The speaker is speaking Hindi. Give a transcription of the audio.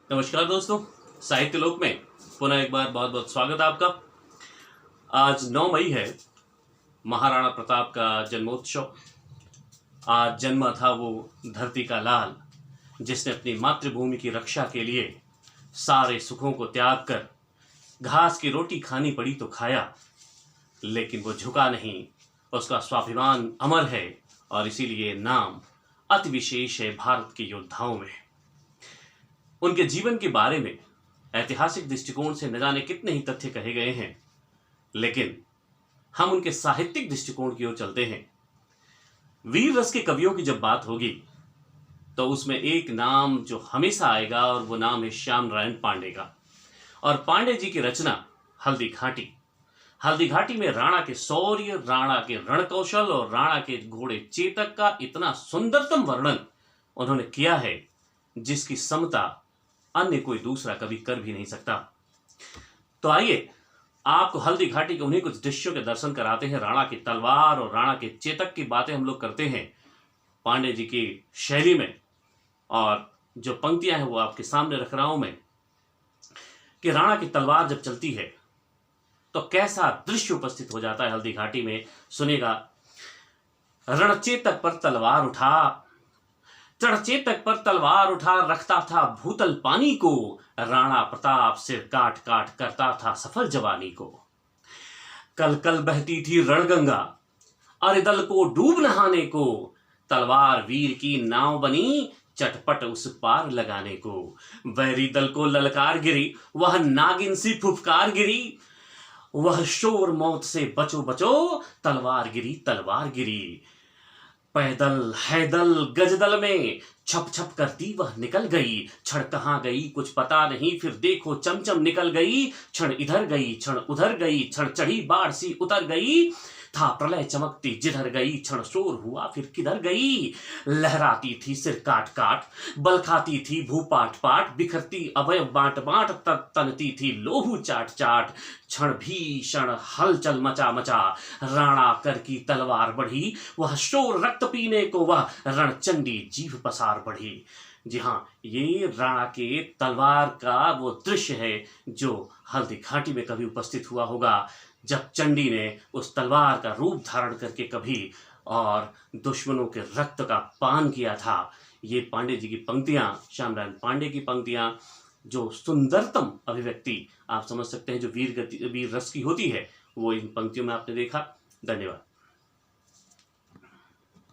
नमस्कार दोस्तों, साहित्य लोक में पुनः एक बार बहुत बहुत स्वागत है आपका। आज 9 मई है, महाराणा प्रताप का जन्मोत्सव। आज जन्मा था वो धरती का लाल, जिसने अपनी मातृभूमि की रक्षा के लिए सारे सुखों को त्याग कर घास की रोटी खानी पड़ी तो खाया, लेकिन वो झुका नहीं। उसका स्वाभिमान अमर है और इसीलिए नाम अति विशेष है भारत के योद्धाओं में। उनके जीवन के बारे में ऐतिहासिक दृष्टिकोण से न जाने कितने ही तथ्य कहे गए हैं, लेकिन हम उनके साहित्यिक दृष्टिकोण की ओर चलते हैं। वीर रस के कवियों की जब बात होगी तो उसमें एक नाम जो हमेशा आएगा और वो नाम है श्याम नारायण पांडे का। और पांडे जी की रचना हल्दी घाटी। हल्दी घाटी में राणा के शौर्य, राणा के रणकौशल और राणा के घोड़े चेतक का इतना सुंदरतम वर्णन उन्होंने किया है जिसकी समता अन्य कोई दूसरा कभी कर भी नहीं सकता। तो आइए आपको हल्दी घाटी के उन्हीं कुछ दृश्यों के दर्शन कराते हैं। राणा की तलवार और राणा के चेतक की बातें हम लोग करते हैं पांडे जी की शैली में, और जो पंक्तियां हैं वो आपके सामने रख रहा हूं मैं कि राणा की तलवार जब चलती है तो कैसा दृश्य उपस्थित हो जाता है हल्दी घाटी में। सुनेगा, रणचेतक पर तलवार उठा, चढ़चेतक पर तलवार उठा, रखता था भूतल पानी को, राणा प्रताप सिर काट काट करता था सफल जवानी को। कल कल बहती थी रणगंगा, अरे दल को डूब नहाने को, तलवार वीर की नाव बनी, चटपट उस पार लगाने को। वैरी दल को ललकार गिरी, वह नागिन सी फुफकार गिरी, वह शोर मौत से बचो बचो, तलवार गिरी तलवार गिरी। पैदल हैदल गजदल में छप छप करती वह निकल गई, क्षण कहाँ गई कुछ पता नहीं, फिर देखो चमचम निकल गई, क्षण इधर गई क्षण उधर गई, क्षण चढ़ी बाढ़ सी उतर गई, था प्रलय चमकती जिधर गई, क्षण शोर हुआ फिर किधर गई। लहराती थी सिर काट काट, बल खाती थी भू पाट पाट, बिखरती अवयव बांट बांट, तनती थी लोहू चाट चाट, क्षण भीषण हलचल मचा मचा, राणा कर की तलवार बढ़ी, वह शोर रक्त पीने को, वह रणचंडी जीभ पसार बढ़ी। जी हाँ, ये राणा के तलवार का वो दृश्य है जो हल्दी घाटी में कभी उपस्थित हुआ होगा, जब चंडी ने उस तलवार का रूप धारण करके कभी और दुश्मनों के रक्त का पान किया था। ये पांडे जी की पंक्तियां, श्याम नारायण पांडे की पंक्तियां, जो सुंदरतम अभिव्यक्ति आप समझ सकते हैं जो वीर रस की होती है, वो इन पंक्तियों में आपने देखा। धन्यवाद।